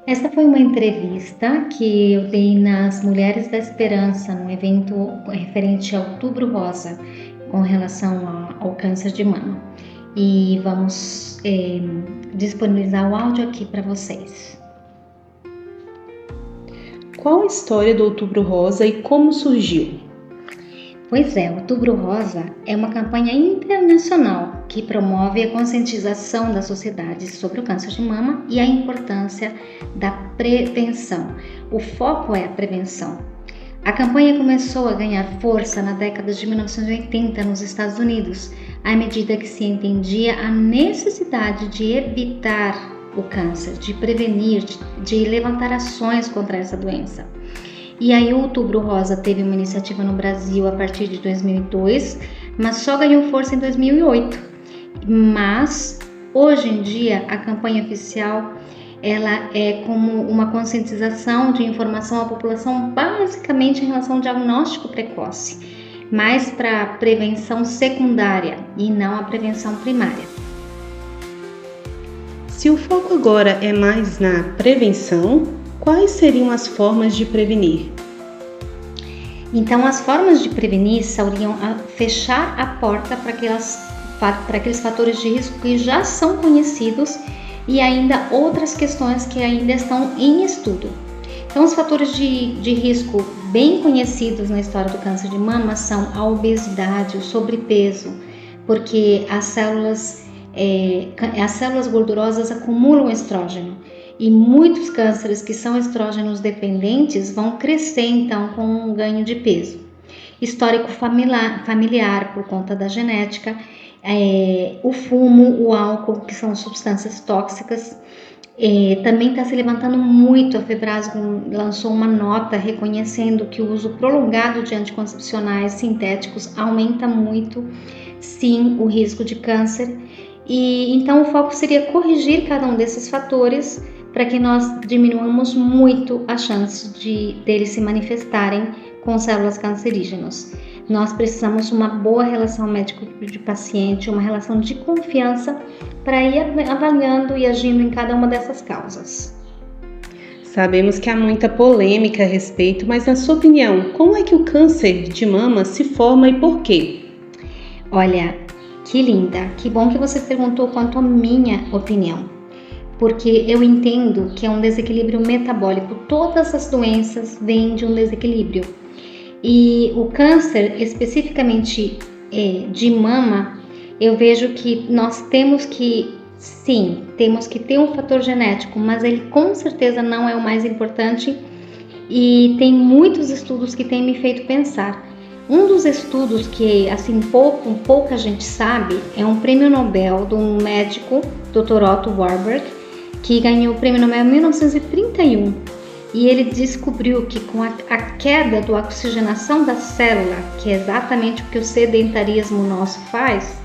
Esta foi uma entrevista que eu dei nas Mulheres da Esperança, no evento referente ao Outubro Rosa, com relação ao câncer de mama. E vamos disponibilizar o áudio aqui para vocês. Qual a história do Outubro Rosa e como surgiu? Pois é, Outubro Rosa é uma campanha internacional que promove a conscientização da sociedade sobre o câncer de mama e a importância da prevenção. O foco é a prevenção. A campanha começou a ganhar força na década de 1980 nos Estados Unidos, à medida que se entendia a necessidade de evitar o câncer, de prevenir, de levantar ações contra essa doença. E aí o Outubro Rosa teve uma iniciativa no Brasil a partir de 2002, mas só ganhou força em 2008. Mas hoje em dia a campanha oficial ela é como uma conscientização de informação à população, basicamente em relação ao diagnóstico precoce, mais para prevenção secundária e não a prevenção primária. Se o foco agora é mais na prevenção, quais seriam as formas de prevenir? Então, as formas de prevenir seriam fechar a porta para aqueles fatores de risco que já são conhecidos e ainda outras questões que ainda estão em estudo. Então, os fatores de risco bem conhecidos na história do câncer de mama são a obesidade, o sobrepeso, porque as células gordurosas acumulam estrógeno. E muitos cânceres que são estrógenos dependentes vão crescer então com um ganho de peso. Histórico familiar por conta da genética, o fumo, o álcool, que são substâncias tóxicas. Também está se levantando muito, a Febrasgo lançou uma nota reconhecendo que o uso prolongado de anticoncepcionais sintéticos aumenta muito, sim, o risco de câncer. E então o foco seria corrigir cada um desses fatores para que nós diminuamos muito a chance deles se manifestarem com células cancerígenas. Nós precisamos de uma boa relação médico de paciente, uma relação de confiança para ir avaliando e agindo em cada uma dessas causas. Sabemos que há muita polêmica a respeito, mas na sua opinião, como é que o câncer de mama se forma e por quê? Olha, que linda, que bom que você perguntou quanto à minha opinião. Porque eu entendo que é um desequilíbrio metabólico. Todas as doenças vêm de um desequilíbrio. E o câncer, especificamente de mama, eu vejo que nós temos que ter um fator genético, mas ele com certeza não é o mais importante e tem muitos estudos que têm me feito pensar. Um dos estudos que assim pouca gente sabe é um prêmio Nobel de um médico, Dr. Otto Warburg, que ganhou o prêmio Nobel em 1931, e ele descobriu que com a queda da oxigenação da célula, que é exatamente o que o sedentarismo nosso faz,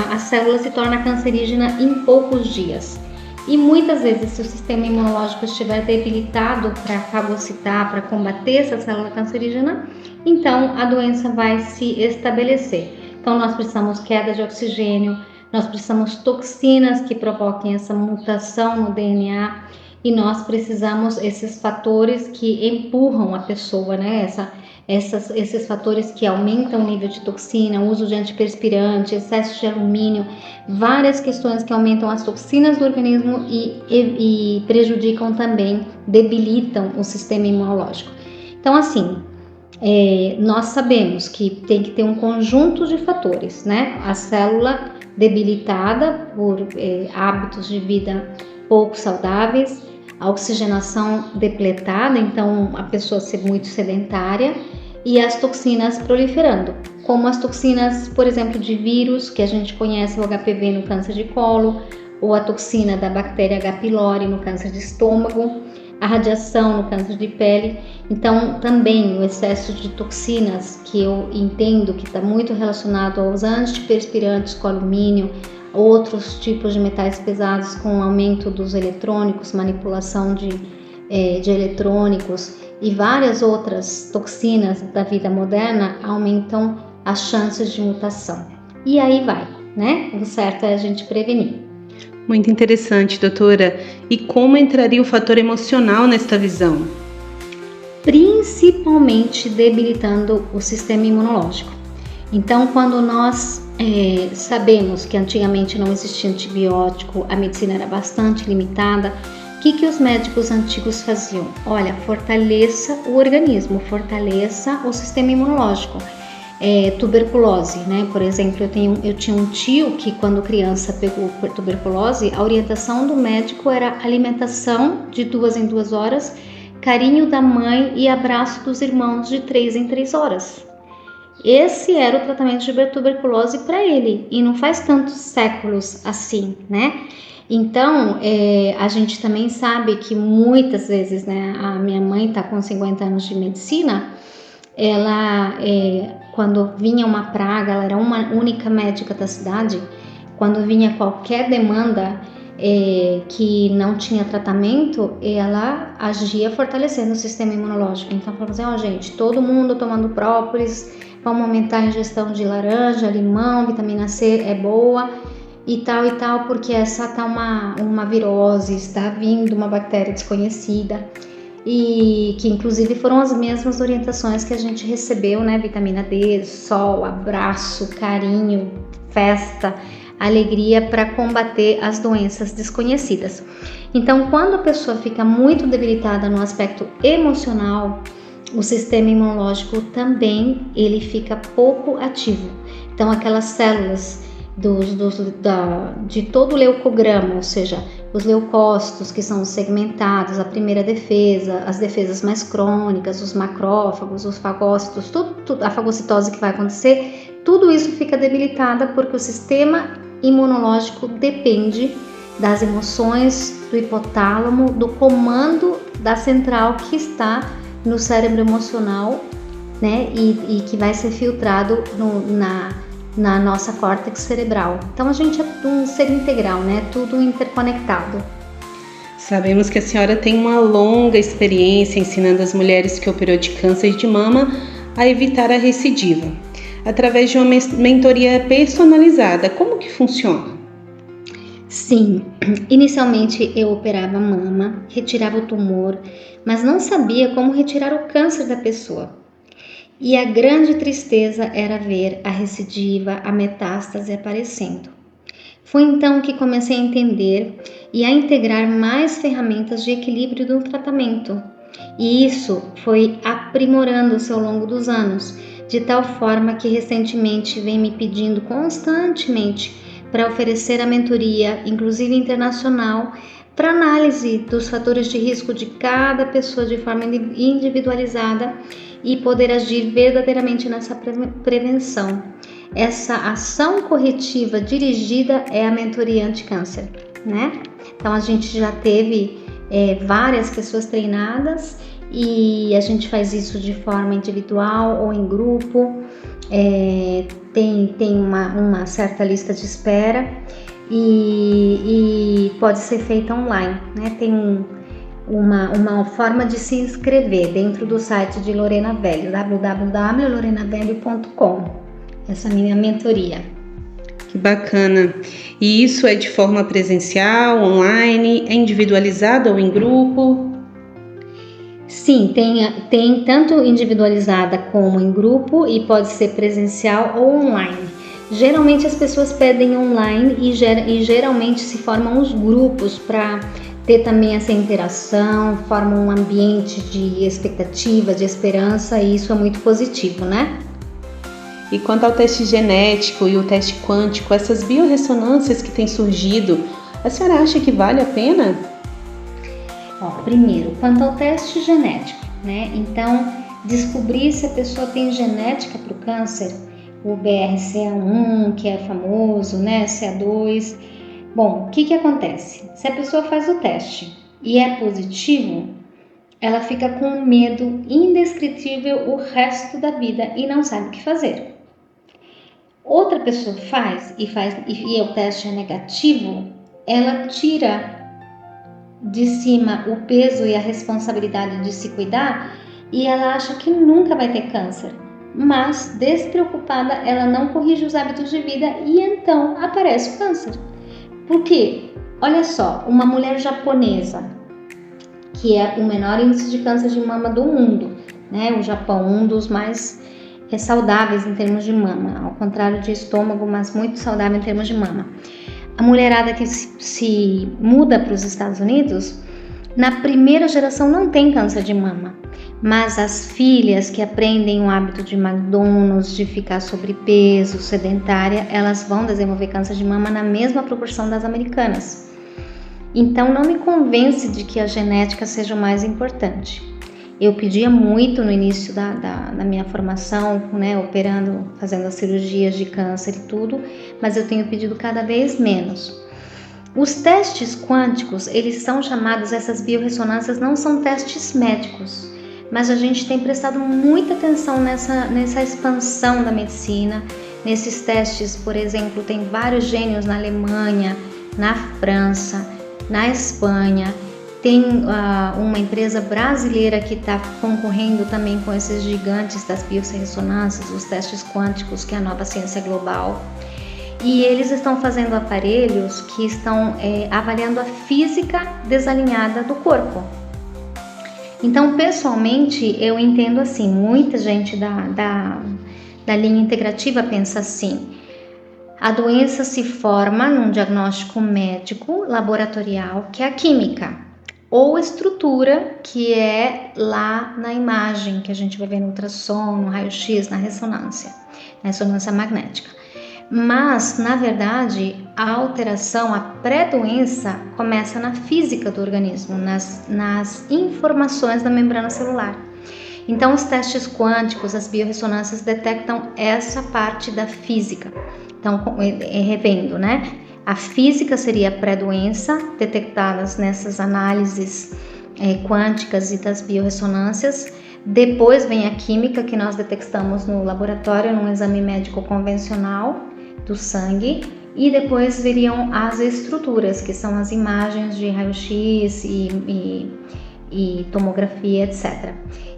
a célula se torna cancerígena em poucos dias. E muitas vezes, se o sistema imunológico estiver debilitado para fagocitar, para combater essa célula cancerígena, então a doença vai se estabelecer. Então nós precisamos queda de oxigênio, nós precisamos toxinas que provoquem essa mutação no DNA e nós precisamos esses fatores que empurram a pessoa, né? Esses fatores que aumentam o nível de toxina, o uso de antiperspirante, excesso de alumínio, várias questões que aumentam as toxinas do organismo e prejudicam também, debilitam o sistema imunológico. Então, assim, nós sabemos que tem que ter um conjunto de fatores, né? A célula debilitada por hábitos de vida pouco saudáveis, a oxigenação depletada, então a pessoa ser muito sedentária, e as toxinas proliferando, como as toxinas, por exemplo, de vírus, que a gente conhece o HPV no câncer de colo, ou a toxina da bactéria H. pylori no câncer de estômago, a radiação no câncer de pele. Então também o excesso de toxinas, que eu entendo que está muito relacionado aos antiperspirantes com alumínio, outros tipos de metais pesados com aumento dos eletrônicos, manipulação de eletrônicos e várias outras toxinas da vida moderna aumentam as chances de mutação. E aí vai, né? O certo é a gente prevenir. Muito interessante, doutora. E como entraria o fator emocional nesta visão? Principalmente debilitando o sistema imunológico. Então, quando nós sabemos que antigamente não existia antibiótico, a medicina era bastante limitada, o que os médicos antigos faziam? Olha, fortaleça o organismo, fortaleça o sistema imunológico. Tuberculose, né? Por exemplo, eu tinha um tio que quando criança pegou tuberculose, a orientação do médico era alimentação de 2 em 2 horas, carinho da mãe e abraço dos irmãos de 3 em 3 horas. Esse era o tratamento de tuberculose para ele, e não faz tantos séculos assim, né? Então, a gente também sabe que muitas vezes, né, a minha mãe está com 50 anos de medicina, ela, quando vinha uma praga, ela era uma única médica da cidade, quando vinha qualquer demanda que não tinha tratamento, ela agia fortalecendo o sistema imunológico. Então, falava assim, gente, todo mundo tomando própolis, vamos aumentar a ingestão de laranja, limão, vitamina C é boa, e tal, porque essa tá uma virose, está vindo uma bactéria desconhecida, e que inclusive foram as mesmas orientações que a gente recebeu, né? Vitamina D, sol, abraço, carinho, festa, alegria para combater as doenças desconhecidas. Então, quando a pessoa fica muito debilitada no aspecto emocional, o sistema imunológico também ele fica pouco ativo. Então, aquelas células de todo o leucograma, ou seja, os leucócitos que são segmentados, a primeira defesa, as defesas mais crônicas, os macrófagos, os fagócitos, a fagocitose que vai acontecer, tudo isso fica debilitada porque o sistema imunológico depende das emoções, do hipotálamo, do comando da central que está no cérebro emocional, né, e que vai ser filtrado na nossa córtex cerebral. Então a gente é um ser integral, né? Tudo interconectado. Sabemos que a senhora tem uma longa experiência ensinando as mulheres que operou de câncer de mama a evitar a recidiva, através de uma mentoria personalizada. Como que funciona? Sim, inicialmente eu operava a mama, retirava o tumor, mas não sabia como retirar o câncer da pessoa. E a grande tristeza era ver a recidiva, a metástase aparecendo. Foi então que comecei a entender e a integrar mais ferramentas de equilíbrio do tratamento. E isso foi aprimorando-se ao longo dos anos, de tal forma que recentemente vem me pedindo constantemente para oferecer a mentoria, inclusive internacional, para análise dos fatores de risco de cada pessoa de forma individualizada e poder agir verdadeiramente nessa prevenção. Essa ação corretiva dirigida é a mentoria anti-câncer, né? Então a gente já teve várias pessoas treinadas e a gente faz isso de forma individual ou em grupo. Tem uma certa lista de espera e pode ser feita online, né? Tem uma forma de se inscrever dentro do site de Lorena Velho, www.lorenavelho.com. Essa é a minha mentoria. Que bacana! E isso é de forma presencial, online, é individualizado ou em grupo? Sim, tem tanto individualizada como em grupo e pode ser presencial ou online. Geralmente as pessoas pedem online e geralmente se formam os grupos para ter também essa interação, formam um ambiente de expectativa, de esperança, e isso é muito positivo, né? E quanto ao teste genético e o teste quântico, essas biorressonâncias que têm surgido, a senhora acha que vale a pena? Primeiro, quanto ao teste genético, né? Então, descobrir se a pessoa tem genética para o câncer, o BRCA1, que é famoso, né? CA2. Bom, o que acontece? Se a pessoa faz o teste e é positivo, ela fica com um medo indescritível o resto da vida e não sabe o que fazer. Outra pessoa faz e o teste é negativo, ela tira de cima o peso e a responsabilidade de se cuidar e ela acha que nunca vai ter câncer. Mas, despreocupada, ela não corrige os hábitos de vida e então aparece o câncer. Por quê? Olha só, uma mulher japonesa, que é o menor índice de câncer de mama do mundo, né? O Japão, um dos mais saudáveis em termos de mama, ao contrário de estômago, mas muito saudável em termos de mama. A mulherada que se muda para os Estados Unidos, na primeira geração não tem câncer de mama, mas as filhas que aprendem o hábito de McDonald's, de ficar sobrepeso, sedentária, elas vão desenvolver câncer de mama na mesma proporção das americanas. Então não me convence de que a genética seja o mais importante. Eu pedia muito no início da minha formação, né, operando, fazendo as cirurgias de câncer e tudo, mas eu tenho pedido cada vez menos. Os testes quânticos, eles são chamados, essas biorressonâncias não são testes médicos, mas a gente tem prestado muita atenção nessa expansão da medicina. Nesses testes, por exemplo, tem vários gênios na Alemanha, na França, na Espanha. Tem uma empresa brasileira que está concorrendo também com esses gigantes das biorressonâncias, os testes quânticos, que é a nova ciência global. E eles estão fazendo aparelhos que estão avaliando a física desalinhada do corpo. Então, pessoalmente, eu entendo assim, muita gente da linha integrativa pensa assim: a doença se forma num diagnóstico médico laboratorial, que é a química, ou estrutura, que é lá na imagem, que a gente vai ver no ultrassom, no raio-x, na ressonância magnética. Mas, na verdade, a alteração, a pré-doença, começa na física do organismo, nas informações da membrana celular. Então, os testes quânticos, as biorressonâncias detectam essa parte da física. Então, revendo, né? A física seria a pré-doença, detectadas nessas análises quânticas e das biorressonâncias. Depois vem a química, que nós detectamos no laboratório, num exame médico convencional do sangue. E depois viriam as estruturas, que são as imagens de raio-x e tomografia, etc.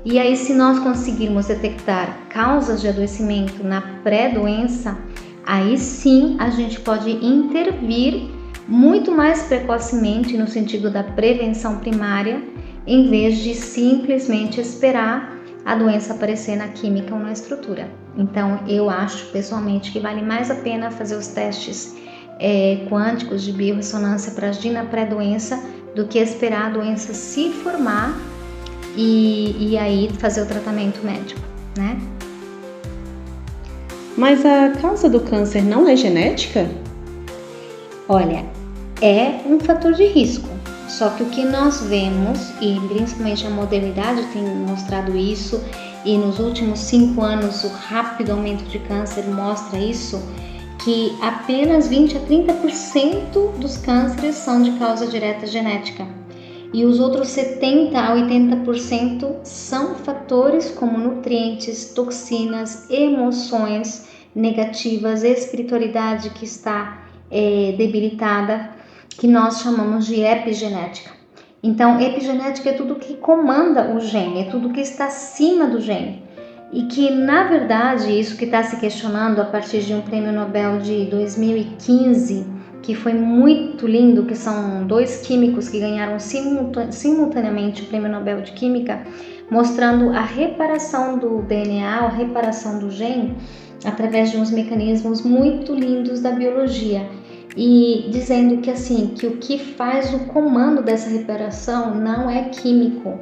E aí, se nós conseguirmos detectar causas de adoecimento na pré-doença, aí sim a gente pode intervir muito mais precocemente no sentido da prevenção primária, em vez de simplesmente esperar a doença aparecer na química ou na estrutura. Então, eu acho pessoalmente que vale mais a pena fazer os testes quânticos de biorressonância para agir na pré-doença do que esperar a doença se formar e aí fazer o tratamento médico, né? Mas a causa do câncer não é genética? Olha, é um fator de risco. Só que o que nós vemos, e principalmente a modernidade tem mostrado isso, e nos últimos 5 anos o rápido aumento de câncer mostra isso, que apenas 20 a 30% dos cânceres são de causa direta genética. E os outros 70 a 80% são fatores como nutrientes, toxinas, emoções negativas, espiritualidade que está debilitada, que nós chamamos de epigenética. Então, epigenética é tudo que comanda o gene, é tudo que está acima do gene. E que, na verdade, isso que está se questionando a partir de um prêmio Nobel de 2015, que foi muito lindo, que são 2 químicos que ganharam simultaneamente o prêmio Nobel de Química, mostrando a reparação do DNA, a reparação do gene, através de uns mecanismos muito lindos da biologia. E dizendo que assim, que o que faz o comando dessa reparação não é químico,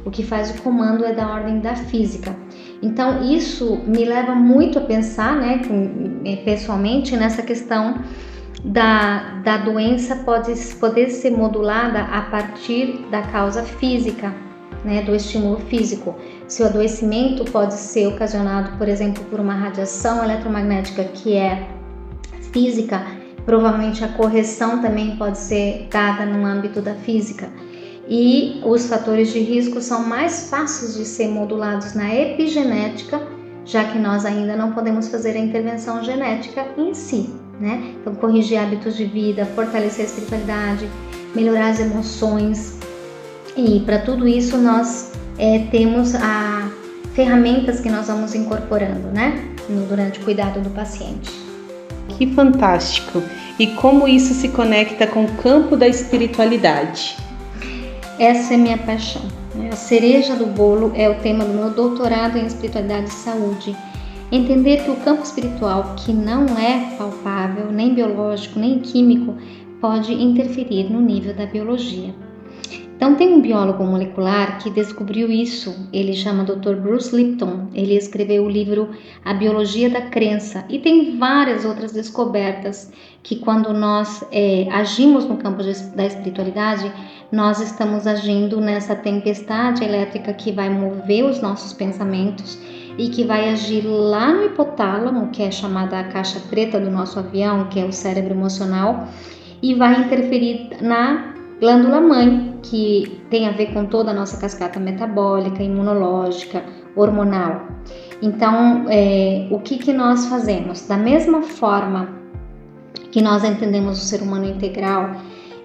o que faz o comando é da ordem da física. Então isso me leva muito a pensar, né, pessoalmente, nessa questão da doença poder ser modulada a partir da causa física, né, do estímulo físico. Se o adoecimento pode ser ocasionado, por exemplo, por uma radiação eletromagnética que é física, provavelmente a correção também pode ser dada no âmbito da física. E os fatores de risco são mais fáceis de ser modulados na epigenética, já que nós ainda não podemos fazer a intervenção genética em si, né? Então, corrigir hábitos de vida, fortalecer a espiritualidade, melhorar as emoções. E para tudo isso nós temos ferramentas que nós vamos incorporando, né? Durante o cuidado do paciente. que fantástico! E como isso se conecta com o campo da espiritualidade? Essa é minha paixão. A cereja do bolo é o tema do meu doutorado em espiritualidade e saúde. Entender que o campo espiritual, que não é palpável, nem biológico, nem químico, pode interferir no nível da biologia. Então tem um biólogo molecular que descobriu isso, ele chama Dr. Bruce Lipton. Ele escreveu o livro A Biologia da Crença e tem várias outras descobertas que quando nós agimos no campo da espiritualidade, nós estamos agindo nessa tempestade elétrica que vai mover os nossos pensamentos e que vai agir lá no hipotálamo, que é chamada a caixa preta do nosso avião, que é o cérebro emocional, e vai interferir na glândula mãe, que tem a ver com toda a nossa cascata metabólica, imunológica, hormonal. Então, o que nós fazemos? Da mesma forma que nós entendemos o ser humano integral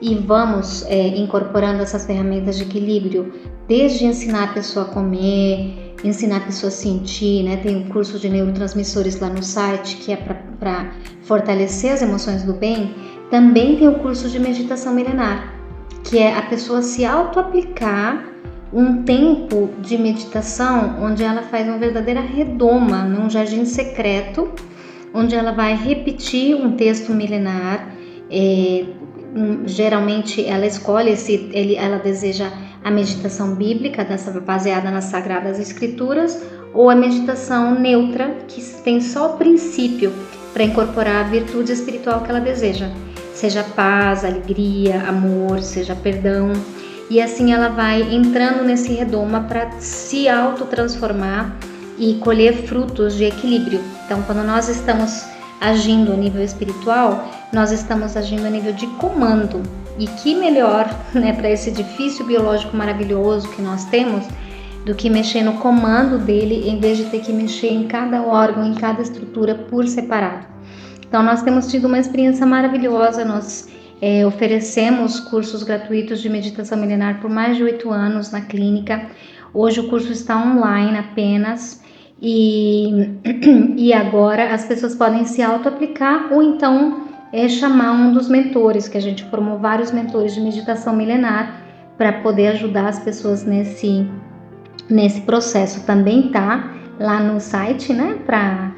e vamos incorporando essas ferramentas de equilíbrio, desde ensinar a pessoa a comer, ensinar a pessoa a sentir, né? Tem um curso de neurotransmissores lá no site que é para fortalecer as emoções do bem. Também tem o curso de meditação milenar, que é a pessoa se auto-aplicar um tempo de meditação onde ela faz uma verdadeira redoma, num jardim secreto, onde ela vai repetir um texto milenar. Geralmente ela escolhe ela deseja a meditação bíblica, baseada nas Sagradas Escrituras, ou a meditação neutra, que tem só o princípio para incorporar a virtude espiritual que ela deseja. Seja paz, alegria, amor, seja perdão. E assim ela vai entrando nesse redoma para se autotransformar e colher frutos de equilíbrio. Então, quando nós estamos agindo a nível espiritual, nós estamos agindo a nível de comando. E que melhor, né, para esse edifício biológico maravilhoso que nós temos, do que mexer no comando dele, em vez de ter que mexer em cada órgão, em cada estrutura por separado. Então, nós temos tido uma experiência maravilhosa. Nós oferecemos cursos gratuitos de meditação milenar por mais de 8 anos na clínica. Hoje o curso está online apenas e agora as pessoas podem se auto-aplicar ou então chamar um dos mentores, que a gente formou vários mentores de meditação milenar para poder ajudar as pessoas nesse processo. Também está lá no site, né, para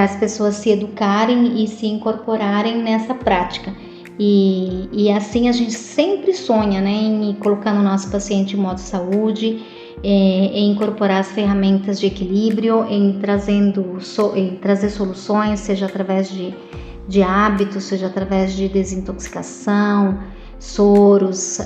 as pessoas se educarem e se incorporarem nessa prática. E assim a gente sempre sonha, né, em colocar o nosso paciente em modo saúde, em incorporar as ferramentas de equilíbrio, em trazer soluções, seja através de hábitos, seja através de desintoxicação, soros,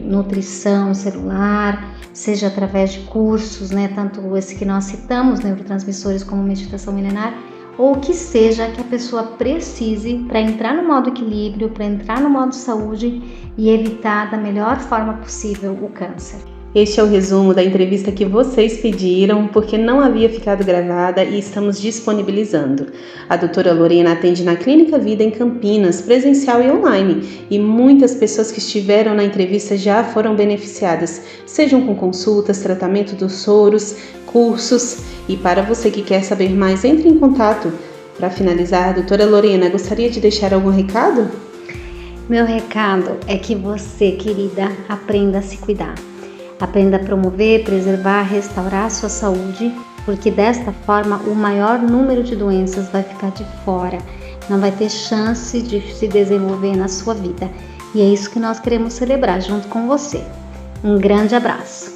nutrição celular, seja através de cursos, né, tanto esse que nós citamos, neurotransmissores, como meditação milenar, ou que seja que a pessoa precise para entrar no modo equilíbrio, para entrar no modo saúde e evitar da melhor forma possível o câncer. Este é o resumo da entrevista que vocês pediram, porque não havia ficado gravada e estamos disponibilizando. A doutora Lorena atende na Clínica Vida em Campinas, presencial e online, e muitas pessoas que estiveram na entrevista já foram beneficiadas, sejam com consultas, tratamento dos soros, cursos. E para você que quer saber mais, entre em contato. Para finalizar, doutora Lorena, gostaria de deixar algum recado? Meu recado é que você, querida, aprenda a se cuidar. Aprenda a promover, preservar, restaurar a sua saúde, porque desta forma o maior número de doenças vai ficar de fora, não vai ter chance de se desenvolver na sua vida. E é isso que nós queremos celebrar junto com você. Um grande abraço!